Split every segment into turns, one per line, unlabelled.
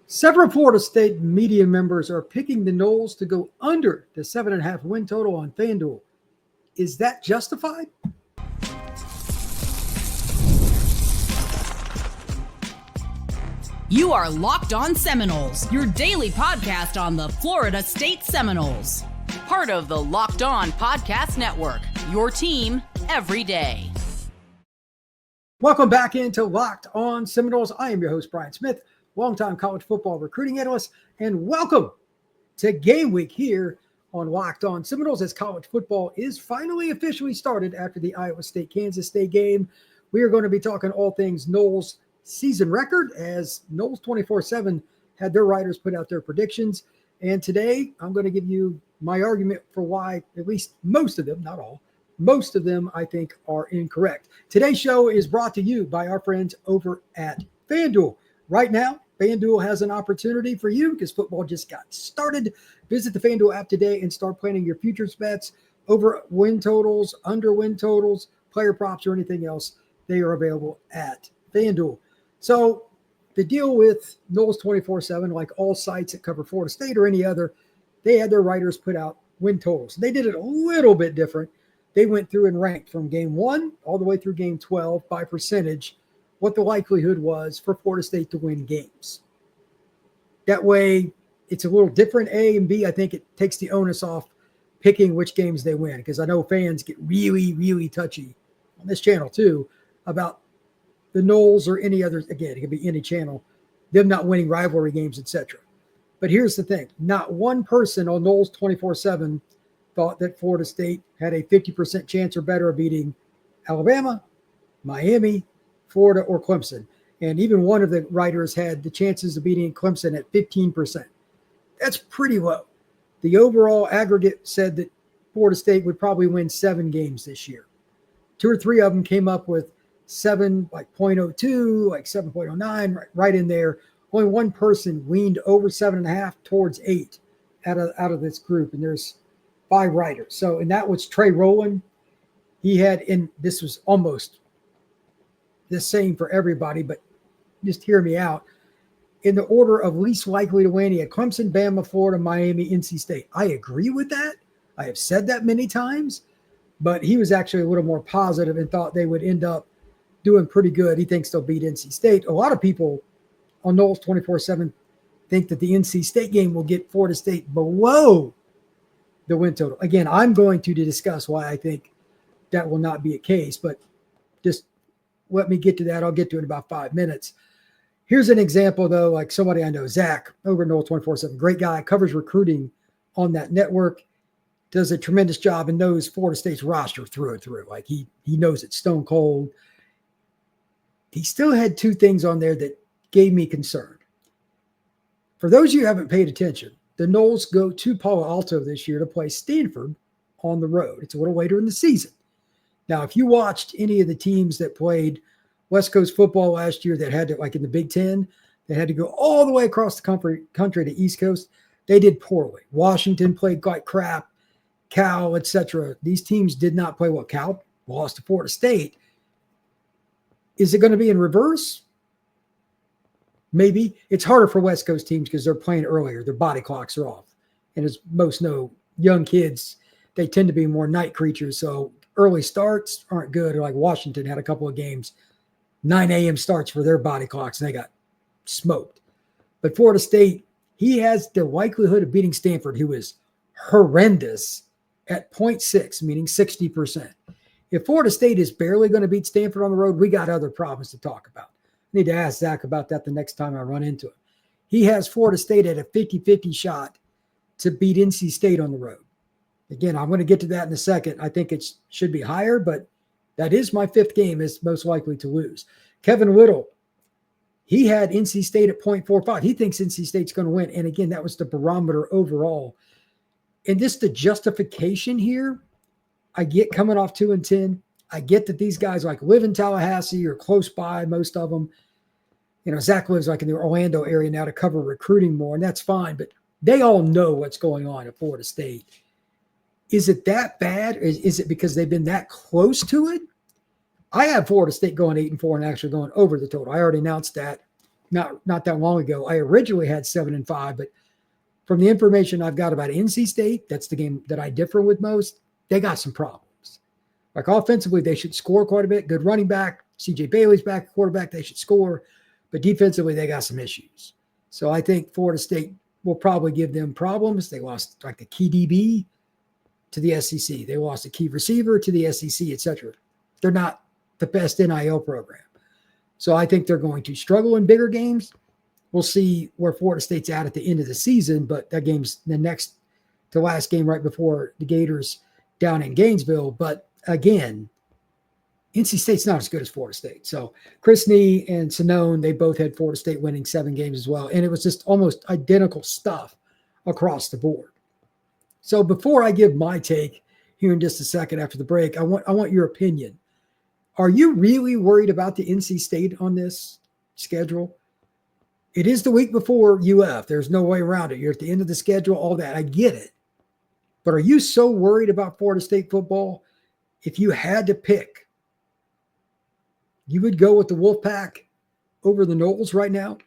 Several Florida State media members are picking the Noles to go under the 7.5 win total on FanDuel. Is that justified?
You are Locked On Seminoles, your daily podcast on the Florida State Seminoles. Part of the Locked On Podcast Network, your team every day.
Welcome back into Locked On Seminoles. I am your host, Brian Smith, longtime college football recruiting analyst, and welcome to Game Week here on Locked On Seminoles as college football is finally officially started after the Iowa State-Kansas State game. We are going to be talking all things Noles season record as Noles 24/7 had their writers put out their predictions. And today I'm going to give you my argument for why at least most of them, not all, most of them I think are incorrect. Today's show is brought to you by our friends over at FanDuel. Right now, FanDuel has an opportunity for you because football just got started. Visit the FanDuel app today and start planning your futures bets over win totals, under win totals, player props, or anything else. They are available at FanDuel. So the deal with Noles 24/7, like all sites that cover Florida State or any other, they had their writers put out win totals. They did it a little bit different. They went through and ranked from game 1 all the way through game 12 by percentage what the likelihood was for Florida State to win games. That way, it's a little different, A, and B, I think it takes the onus off picking which games they win, because I know fans get really, really touchy on this channel too about the Noles or any other, again, it could be any channel, them not winning rivalry games, etc. But here's the thing. Not one person on Noles 24/7 thought that Florida State had a 50% chance or better of beating Alabama, Miami, Florida, or Clemson. And even one of the writers had the chances of beating Clemson at 15%. That's pretty low. The overall aggregate said that Florida State would probably win 7 games this year. 2 or 3 of them came up with 7, like 0.02, like 7.09, right in there. Only one person leaned over 7.5 towards 8 out of this group, and there's 5 writers. So, and that was Trey Rowland. He had, and this was almost the same for everybody, but just hear me out. In the order of least likely to win, he had Clemson, Bama, Florida, Miami, NC State. I agree with that. I have said that many times, but he was actually a little more positive and thought they would end up doing pretty good. He thinks they'll beat NC State. A lot of people on Noles 24/7 think that the NC State game will get Florida State below the win total. Again, I'm going to discuss why I think that will not be a case, but just let me get to that. I'll get to it in about 5 minutes. Here's an example, though, like somebody I know, Zach, over at Noles 24/7, great guy, covers recruiting on that network, does a tremendous job and knows Florida State's roster through and through. Like he knows it stone cold. He still had 2 things on there that gave me concern. For those of you who haven't paid attention, the Noles go to Palo Alto this year to play Stanford on the road. It's a little later in the season. Now, if you watched any of the teams that played West Coast football last year that had to, like in the Big Ten, they had to go all the way across the country to East Coast, they did poorly. Washington played like crap, Cal, etc. These teams did not play well. Cal lost to Florida State. Is it going to be in reverse? Maybe. It's harder for West Coast teams because they're playing earlier. Their body clocks are off. And as most know, young kids, they tend to be more night creatures. So early starts aren't good. Like Washington had a couple of games, 9 a.m. starts for their body clocks, and they got smoked. But Florida State, he has the likelihood of beating Stanford, who is horrendous, at 0.6, meaning 60%. If Florida State is barely going to beat Stanford on the road, we got other problems to talk about. I need to ask Zach about that the next time I run into him. He has Florida State at a 50-50 shot to beat NC State on the road. Again, I'm going to get to that in a second. I think it should be higher, but that is my 5th game is most likely to lose. Kevin Whittle, he had NC State at 0.45. He thinks NC State's going to win. And again, that was the barometer overall. And just the justification here, I get coming off 2-10. I get that these guys like live in Tallahassee or close by, most of them. You know, Zach lives like in the Orlando area now to cover recruiting more, and that's fine. But they all know what's going on at Florida State. Is it that bad? Is it because they've been that close to it? I have Florida State going 8-4 and actually going over the total. I already announced that not that long ago. I originally had 7-5, but from the information I've got about NC State, that's the game that I differ with most. They got some problems. Like offensively, they should score quite a bit. Good running back. CJ Bailey's back, quarterback. They should score. But defensively, they got some issues. So I think Florida State will probably give them problems. They lost like a key DB to the SEC. They lost a key receiver to the SEC, etc. They're not the best NIL program. So I think they're going to struggle in bigger games. We'll see where Florida State's at the end of the season, but that game's the next to last game right before the Gators down in Gainesville. But again, NC State's not as good as Florida State. So Chris Nee and Sinone, they both had Florida State winning 7 games as well. And it was just almost identical stuff across the board. So before I give my take here in just a second after the break, I want your opinion. Are you really worried about the NC State on this schedule? It is the week before UF. There's no way around it. You're at the end of the schedule, all that. I get it. But are you so worried about Florida State football? If you had to pick, you would go with the Wolfpack over the Noles right now?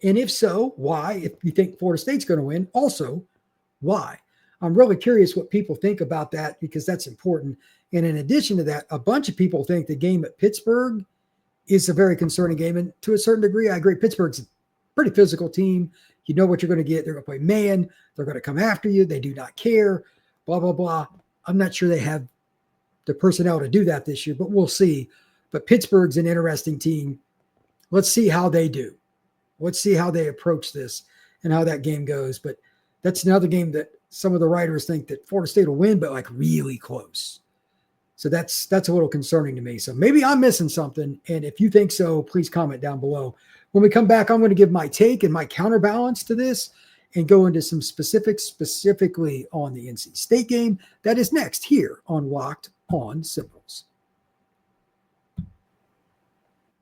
And if so, why? If you think Florida State's going to win, also, why? I'm really curious what people think about that because that's important. And in addition to that, a bunch of people think the game at Pittsburgh is a very concerning game. And to a certain degree, I agree. Pittsburgh's a pretty physical team. You know what you're going to get. They're going to play man. They're going to come after you. They do not care, blah, blah, blah. I'm not sure they have the personnel to do that this year, but we'll see. But Pittsburgh's an interesting team. Let's see how they do. Let's see how they approach this and how that game goes. But that's another game that some of the writers think that Florida State will win, but like really close. So that's a little concerning to me. So maybe I'm missing something. And if you think so, please comment down below. When we come back, I'm going to give my take and my counterbalance to this and go into some specifics specifically on the NC State game. That is next here on Locked On Seminoles.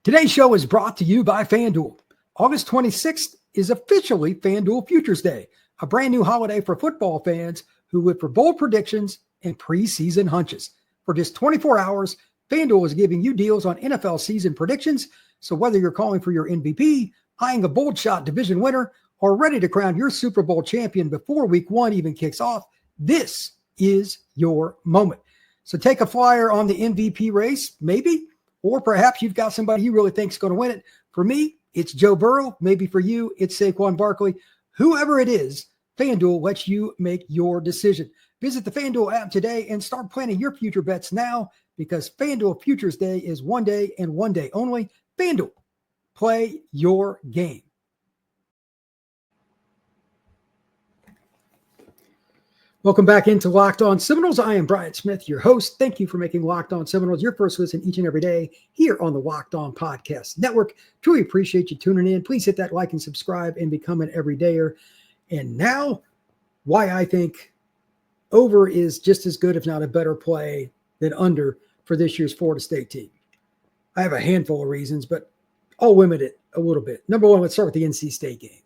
Today's show is brought to you by FanDuel. August 26th is officially FanDuel Futures Day, a brand new holiday for football fans who look for bold predictions and preseason hunches. For just 24 hours, FanDuel is giving you deals on NFL season predictions. So whether you're calling for your MVP, eyeing a bold shot division winner, or ready to crown your Super Bowl champion before week 1 even kicks off, this is your moment. So take a flyer on the MVP race, maybe, or perhaps you've got somebody you really think is going to win it. For me, it's Joe Burrow. Maybe for you, it's Saquon Barkley. Whoever it is, FanDuel lets you make your decision. Visit the FanDuel app today and start planning your future bets now because FanDuel Futures Day is one day and one day only. FanDuel, play your game. Welcome back into Locked On Seminoles. I am Bryant Smith, your host. Thank you for making Locked On Seminoles your first listen each and every day here on the Locked On Podcast Network. Truly appreciate you tuning in. Please hit that like and subscribe and become an everydayer. And now, why I think over is just as good, if not a better play than under for this year's Florida State team. I have a handful of reasons, but I'll limit it a little bit. Number one, let's start with the NC State game.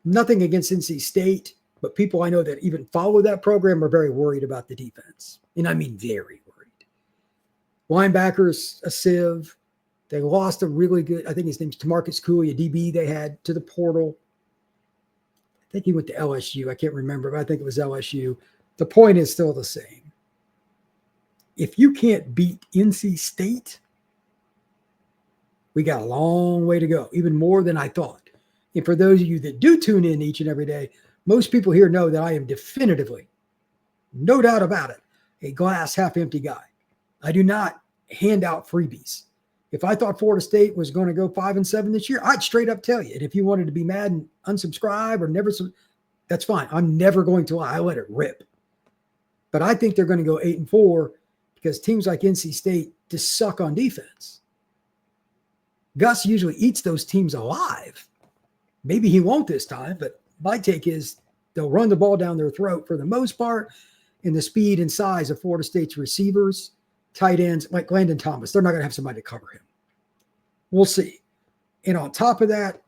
Nothing against NC State, but people I know that even follow that program are very worried about the defense. And I mean very worried. Linebackers, a sieve. They lost a really good, I think his name's Tamarcus Cooley, a DB they had to the portal. I think he went to LSU. I can't remember, but I think it was LSU. The point is still the same. If you can't beat NC State, we got a long way to go, even more than I thought. And for those of you that do tune in each and every day, most people here know that I am definitively, no doubt about it, a glass half empty guy. I do not hand out freebies. If I thought Florida State was going to go 5-7 this year, I'd straight up tell you. And if you wanted to be mad and unsubscribe or never, that's fine. I'm never going to lie. I let it rip. But I think they're going to go 8-4 because teams like NC State just suck on defense. Gus usually eats those teams alive. Maybe he won't this time, but my take is they'll run the ball down their throat for the most part. And the speed and size of Florida State's receivers, tight ends, like Landon Thomas, they're not going to have somebody to cover him. We'll see. And on top of that,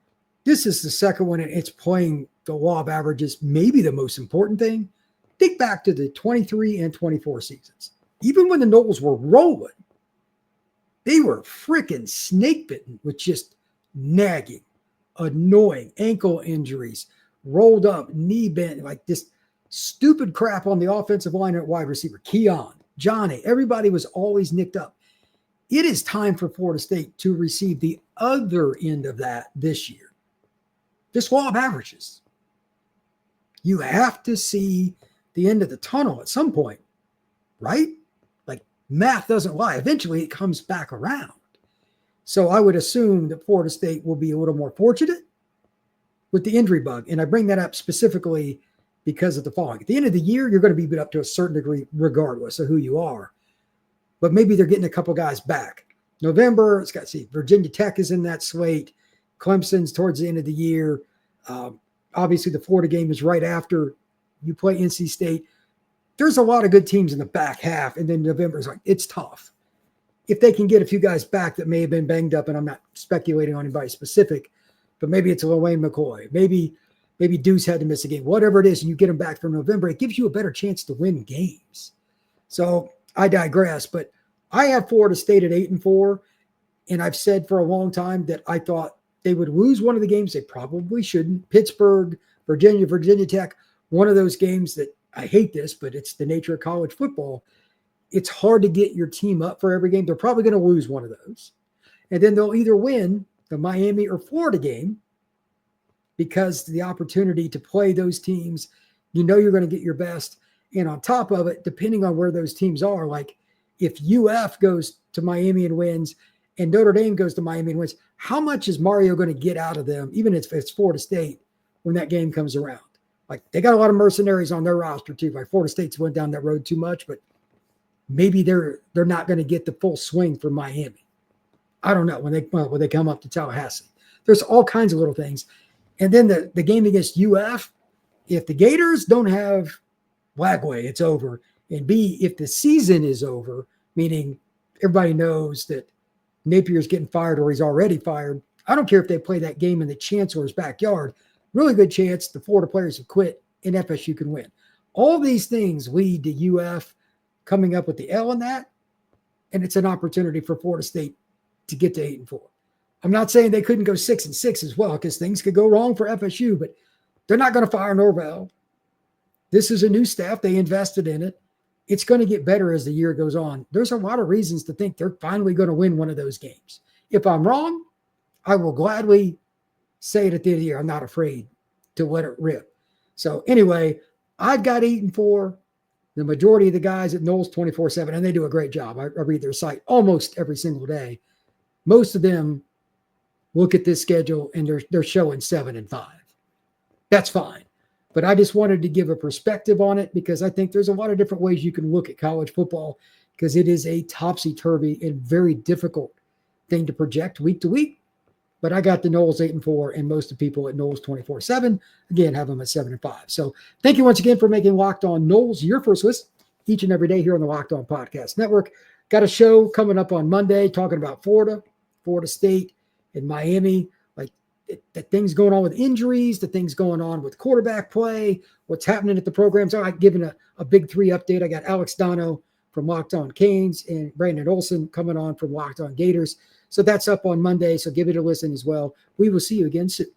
this is the second one, and it's playing the law of averages, maybe the most important thing. Think back to the 23 and 24 seasons. Even when the Noles were rolling, they were freaking snake bitten with just nagging annoying ankle injuries, rolled up, knee bent, like this stupid crap on the offensive line at wide receiver. Keon, Johnny, everybody was always nicked up. It is time for Florida State to receive the other end of that this year. Just law of averages. You have to see the end of the tunnel at some point, right? Like math doesn't lie. Eventually it comes back around. So I would assume that Florida State will be a little more fortunate with the injury bug. And I bring that up specifically because of the following. At the end of the year, you're going to be beat up to a certain degree regardless of who you are. But maybe they're getting a couple guys back. November, it's got to see. Virginia Tech is in that slate. Clemson's towards the end of the year. Obviously, the Florida game is right after you play NC State. There's a lot of good teams in the back half. And then November is like, it's tough. If they can get a few guys back that may have been banged up, and I'm not speculating on anybody specific, but maybe it's Wayne McCoy. Maybe Deuce had to miss a game. Whatever it is, and you get them back for November, it gives you a better chance to win games. So I digress, but I have Florida State at 8-4, and I've said for a long time that I thought they would lose one of the games they probably shouldn't. Pittsburgh, Virginia Tech, one of those games that I hate this, but it's the nature of college football. It's hard to get your team up for every game. They're probably going to lose one of those. And then they'll either win the Miami or Florida game because the opportunity to play those teams, you know you're going to get your best. And on top of it, depending on where those teams are, like if UF goes to Miami and wins and Notre Dame goes to Miami and wins, how much is Mario going to get out of them, even if it's Florida State, when that game comes around? Like they got a lot of mercenaries on their roster too. Like Florida State's went down that road too much, but maybe they're not going to get the full swing for Miami. I don't know when they come up to Tallahassee. There's all kinds of little things. And then the game against UF, if the Gators don't have Wagway, it's over. And B, if the season is over, meaning everybody knows that Napier's getting fired or he's already fired, I don't care if they play that game in the Chancellor's backyard. Really good chance the Florida players have quit and FSU can win. All these things lead to UF coming up with the L in that, and it's an opportunity for Florida State to get to 8-4. I'm not saying they couldn't go 6-6 as well, because things could go wrong for FSU, but they're not going to fire Norvell. This is a new staff. They invested in it. It's going to get better as the year goes on. There's a lot of reasons to think they're finally going to win one of those games. If I'm wrong, I will gladly say it at the end of the year. I'm not afraid to let it rip. So anyway, I've got 8-4. The majority of the guys at Noles 24/7, and they do a great job. I read their site almost every single day. Most of them look at this schedule and they're showing 7-5. That's fine. But I just wanted to give a perspective on it because I think there's a lot of different ways you can look at college football because it is a topsy-turvy and very difficult thing to project week to week. But I got the Noles 8-4, and most of the people at Noles 24/7, again, have them at 7-5. So thank you once again for making Locked On Noles your first listen each and every day here on the Locked On Podcast Network. Got a show coming up on Monday talking about Florida State, and Miami. Like the things going on with injuries, the things going on with quarterback play, what's happening at the programs. I've given a big 3 update. I got Alex Dono from Locked On Canes and Brandon Olson coming on from Locked On Gators. So that's up on Monday. So give it a listen as well. We will see you again soon.